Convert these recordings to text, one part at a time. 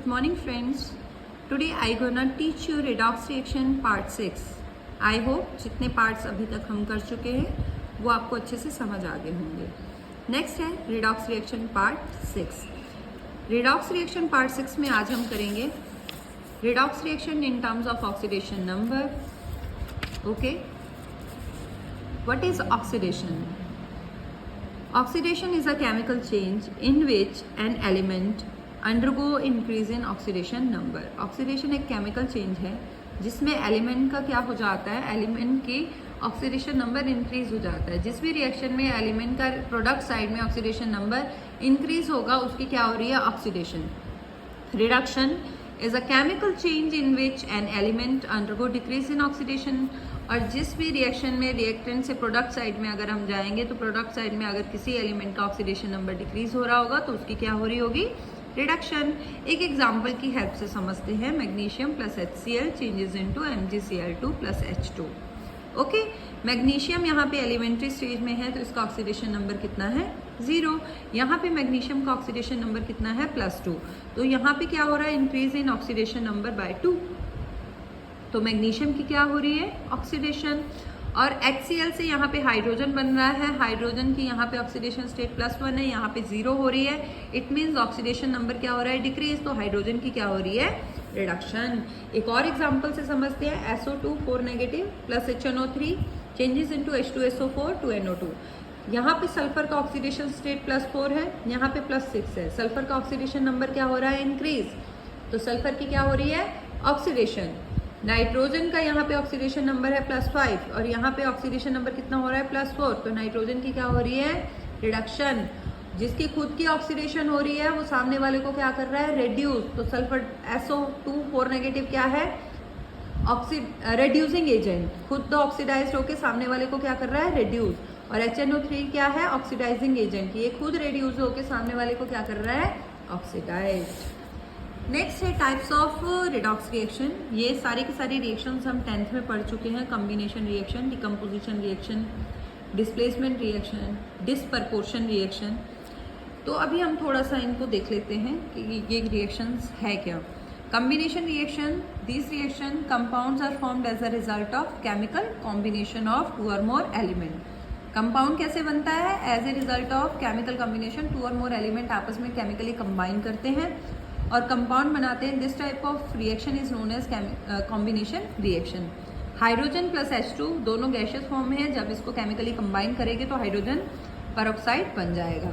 Good morning friends. Today I gonna teach you redox reaction part 6. I hope जितने parts अभी तक हम कर चुके हैं वो आपको अच्छे से समझ आ गए होंगे. Next है redox reaction part 6. Redox reaction part 6 में आज हम करेंगे redox reaction in terms of oxidation number. Okay. What is oxidation? Oxidation is a chemical change in which an element undergo increase in oxidation number. Oxidation एक chemical change है जिसमें element का क्या हो जाता है, element की oxidation number increase हो जाता है. जिस भी reaction में element का product side में oxidation number increase होगा उसकी क्या हो रही है, oxidation. Reduction is a chemical change in which an element undergo decrease in oxidation. और जिस भी रिएक्शन में रिएक्टेंट से प्रोडक्ट साइड में अगर हम जाएंगे तो प्रोडक्ट साइड में अगर किसी एलिमेंट का ऑक्सीडेशन नंबर डिक्रीज हो रहा होगा तो उसकी क्या हो रही होगी, रिडक्शन. एक एग्जांपल की हेल्प से समझते हैं. Magnesium plus HCl changes into MgCl2 plus H2. Okay, magnesium यहाँ पे एलिमेंट्री स्टेज में है तो इसका ऑक्सीडेशन नंबर कितना है, 0. यहाँ पे मैग्नीशियम का ऑक्सीडेशन नंबर कितना है, +2. तो यहाँ पे क्या हो रहा है, increase in oxidation number by 2. तो मैग्नीशियम की क्या हो रही है, ऑक्सीडेशन. और HCl से यहाँ पे हाइड्रोजन बन रहा है. हाइड्रोजन की यहाँ पे ऑक्सीडेशन स्टेट +1 है, यहाँ पे 0 हो रही है. इट मीन्स ऑक्सीडेशन नंबर क्या हो रहा है, डिक्रीज. तो हाइड्रोजन की क्या हो रही है, रिडक्शन. एक और एग्जांपल से समझते हैं. SO2 4 negative plus HNO3 changes into H2SO4 2NO2. यहाँ पे सल्फर का ऑक्सीडेशन स्टेट +4 है, यहाँ पे +6 है. सल्फर का ऑक्सीडेशन नंबर क्या हो रहा है, इंक्रीज. तो सल्फर की क्या हो रही है, ऑक्सीडेशन. नाइट्रोजन का यहाँ पे ऑक्सीडेशन नंबर है +5 और यहाँ पे ऑक्सीडेशन नंबर कितना हो रहा है, +4. तो नाइट्रोजन की क्या हो रही है, रिडक्शन. जिसकी खुद की ऑक्सीडेशन हो रही है वो सामने वाले को क्या कर रहा है, रेड्यूस. तो सल्फर SO2 4 नेगेटिव क्या है, रेड्यूसिंग एजेंट. खुद ऑक्सीडाइज होकर सामने वाले को क्या कर रहा है, रेड्यूस. और HNO3 क्या है, ऑक्सीडाइजिंग एजेंट. ये खुद रेड्यूस होकर सामने वाले को क्या कर रहा है, ऑक्सीडाइज. नेक्स्ट है टाइप्स ऑफ रिडॉक्स रिएक्शन. ये सारी की सारी रिएक्शंस हम 10th में पढ़ चुके हैं. Combination reaction, decomposition reaction, displacement reaction, disproportion reaction. तो अभी हम थोड़ा सा इनको देख लेते हैं कि ये रिएक्शंस है क्या. Combination reaction, this reaction compounds are formed as a result of chemical combination of 2 और मोर एलिमेंट. कंपाउंड कैसे बनता है, as a result of chemical combination. 2 और मोर एलिमेंट आपस में केमिकली कंबाइन करते हैं और कंपाउंड बनाते हैं. This type of reaction is known as combination reaction. Hydrogen plus H2 दोनों गैशियस फॉर्म में है. जब इसको केमिकली कंबाइन करेंगे तो हाइड्रोजन परऑक्साइड बन जाएगा.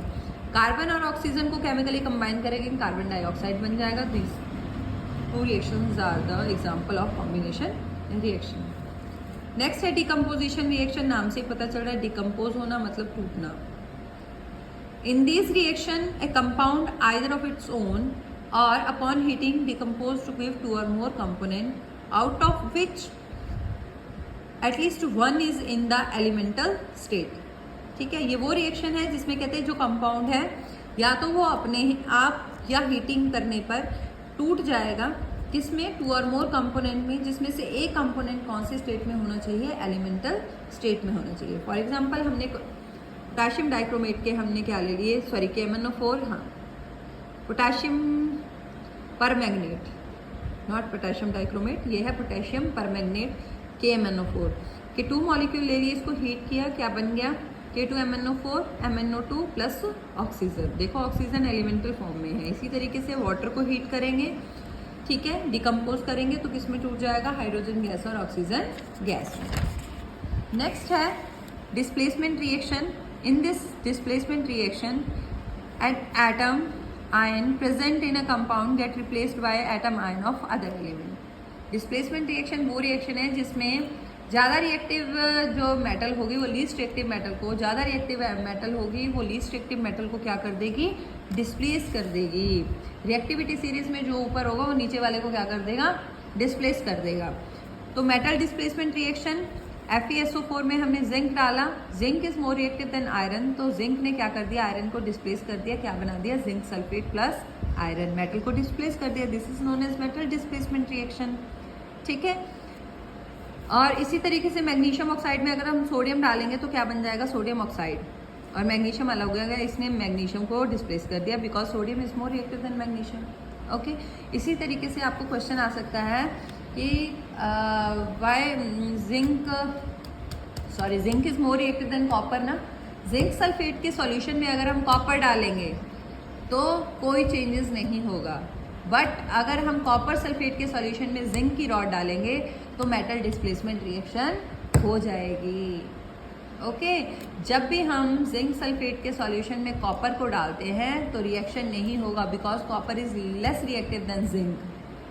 कार्बन और ऑक्सीजन को केमिकली कंबाइन करेंगे, कार्बन डाइऑक्साइड बन जाएगा. This 2 reactions are the example of combination reaction. Next है डिकम्पोजिशन रिएक्शन. नाम से पता चल रहा है डिकम्पोज होना मतलब टूटना. In this reaction A compound either of its own or upon heating decompose to give 2 or more component out of which at least one is in the elemental state. ठीक है, ये वो रिएक्शन है जिसमें कहते हैं जो कंपाउंड है या तो वो अपने आप या हीटिंग करने पर टूट जाएगा. किसमें, 2 और मोर कंपोनेंट में, जिसमें से एक कंपोनेंट कौन से स्टेट में होना चाहिए, एलिमेंटल स्टेट में होना चाहिए. फॉर एग्जाम्पल हमने पोटाशियम डाइक्रोमेट के हमने क्या ले लिए, सॉरी KMnO4. हाँ, potassium permanganate, not potassium dichromate, ये है पोटाशियम परमैंगनेट KMnO4 के 2 मॉलिक्यूल ले लिए. इसको हीट किया, क्या बन गया, K2MnO4 MnO2 प्लस ऑक्सीजन. देखो ऑक्सीजन एलिमेंटल फॉर्म में है. इसी तरीके से वाटर को हीट करेंगे, ठीक है, डिकम्पोज करेंगे तो किस में टूट जाएगा, हाइड्रोजन गैस और ऑक्सीजन गैस में. नेक्स्ट है displacement reaction. In this displacement reaction an atom ion present in a compound get replaced by atom ion of other element. Displacement reaction वो रिएक्शन है जिसमें ज़्यादा रिएक्टिव जो मेटल होगी वो लीस्ट रिएक्टिव मेटल को, ज़्यादा रिएक्टिव मेटल होगी वो लीस्ट रिएक्टिव मेटल को क्या कर देगी, डिस्प्लेस कर देगी. रिएक्टिविटी सीरीज में जो ऊपर होगा वो नीचे वाले को क्या कर देगा, डिस्प्लेस कर देगा. तो मेटल डिस्प्लेसमेंट रिएक्शन, FeSO4 में हमने जिंक डाला. Zinc is more reactive then iron. तो जिंक ने क्या कर दिया, आयरन को डिस्प्लेस कर दिया. क्या बना दिया, zinc sulphate plus iron, metal को डिस्प्लेस कर दिया. This is known as metal displacement reaction. ठीक है. और इसी तरीके से मैग्नीशियम ऑक्साइड में अगर हम सोडियम डालेंगे तो क्या बन जाएगा, सोडियम ऑक्साइड. और मैग्नीशियम अलग हो गया, इसने मैग्नीशियम को डिस्प्लेस कर दिया because sodium is more reactive than magnesium. Okay इसी तरीके से आपको क्वेश्चन आ सकता है कि why zinc is more reactive than copper ना। जिंक सल्फेट के सॉल्यूशन में अगर हम कॉपर डालेंगे तो कोई चेंजेस नहीं होगा, बट अगर हम कॉपर सल्फेट के सॉल्यूशन में जिंक की रॉड डालेंगे तो मेटल डिस्प्लेसमेंट रिएक्शन हो जाएगी। ओके जब भी हम जिंक सल्फेट के सॉल्यूशन में कॉपर को डालते हैं तो रिएक्शन नहीं होगा, because copper is less reactive than zinc.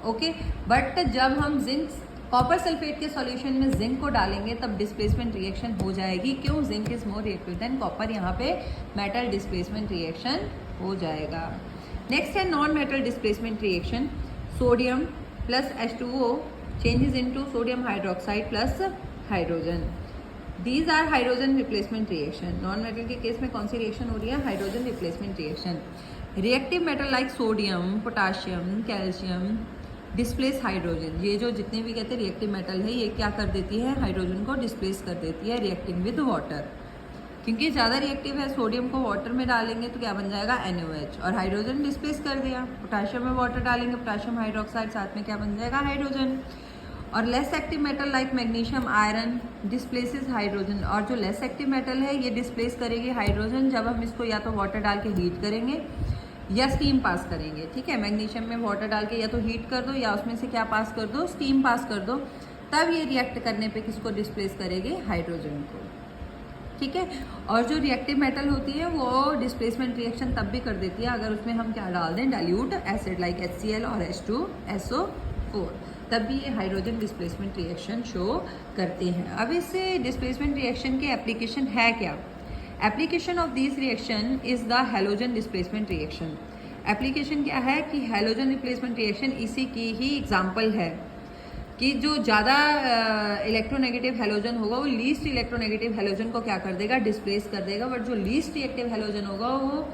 Okay but जब हम जिंक कॉपर सल्फेट के सॉल्यूशन में जिंक को डालेंगे तब डिस्प्लेसमेंट रिएक्शन हो जाएगी। क्यों? Zinc is more reactive than copper, यहाँ पे मेटल डिस्प्लेसमेंट रिएक्शन हो जाएगा। नेक्स्ट है non metal displacement reaction. Sodium plus H2O changes into sodium hydroxide plus hydrogen. These are hydrogen replacement reaction. Non metal के case में कौन सी reaction हो रही है? Hydrogen replacement reaction. Reactive metal like sodium, potassium, calcium displace hydrogen. ये जो जितने भी कहते हैं रिएक्टिव मेटल है, ये क्या कर देती है? हाइड्रोजन को डिस्प्लेस कर देती है रिएक्टिंग विद वाटर। क्योंकि ज़्यादा रिएक्टिव है, सोडियम को वाटर में डालेंगे तो क्या बन जाएगा? NaOH, और हाइड्रोजन डिस्प्लेस कर दिया। पोटाशियम में वाटर डालेंगे, पोटाशियम हाइड्रोक्साइड, साथ में क्या बन जाएगा? हाइड्रोजन। और less active metal like magnesium, iron displaces hydrogen. और जो लेस एक्टिव मेटल है ये डिस्प्लेस करेगी हाइड्रोजन जब हम इसको या तो वाटर डाल के हीट करेंगे या स्टीम पास करेंगे। ठीक है, मैग्नीशियम में वाटर डाल के या तो हीट कर दो या उसमें से क्या पास कर दो? स्टीम पास कर दो, तब ये रिएक्ट करने पे किसको डिस्प्लेस करेगी? हाइड्रोजन को। ठीक है, और जो रिएक्टिव मेटल होती है वो डिस्प्लेसमेंट रिएक्शन तब भी कर देती है अगर उसमें हम क्या डाल दें? डाइल्यूट एसिड लाइक HCl और H2SO4, तब भी ये हाइड्रोजन डिस्प्लेसमेंट रिएक्शन शो करते हैं। अब इससे डिस्प्लेसमेंट रिएक्शन के एप्लीकेशन है क्या? Application of this reaction is the halogen displacement reaction. Application क्या है कि हैलोजन रिप्लेसमेंट रिएक्शन इसी की ही एग्जाम्पल है कि जो ज़्यादा इलेक्ट्रोनेगेटिव हैलोजन होगा वो लीस्ट इलेक्ट्रोनेगेटिव हैलोजन को क्या कर देगा? डिस्प्लेस कर देगा, बट जो लीस्ट रिएक्टिव हैलोजन होगा वो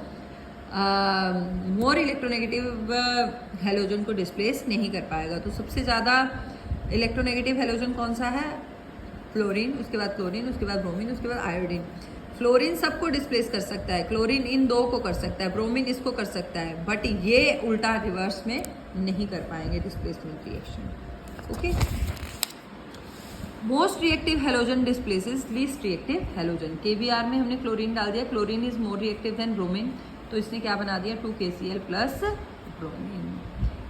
मोर इलेक्ट्रोनेगेटिव हैलोजन को डिस्प्लेस नहीं कर पाएगा। तो सबसे ज़्यादा इलेक्ट्रोनेगेटिव हैलोजन कौन सा है? फ्लोरीन, उसके बाद क्लोरीन, उसके बाद ब्रोमीन, उसके बाद आयोडीन। फ्लोरीन सबको डिस्प्लेस कर सकता है, क्लोरीन इन दो को कर सकता है, ब्रोमीन इसको कर सकता है, बट ये उल्टा रिवर्स में नहीं कर पाएंगे displacement reaction. Okay, most reactive halogen displaces least reactive halogen. KBr में हमने क्लोरीन डाल दिया, chlorine is more reactive than bromine, तो इसने क्या बना दिया? 2KCl plus bromine.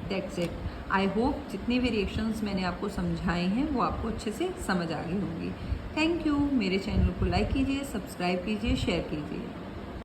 That's it. I hope जितनी भी रिएक्शंस मैंने आपको समझाए हैं वो आपको अच्छे से समझ आ गई होंगी। Thank you. मेरे चैनल को लाइक कीजिए, सब्सक्राइब कीजिए, शेयर कीजिए।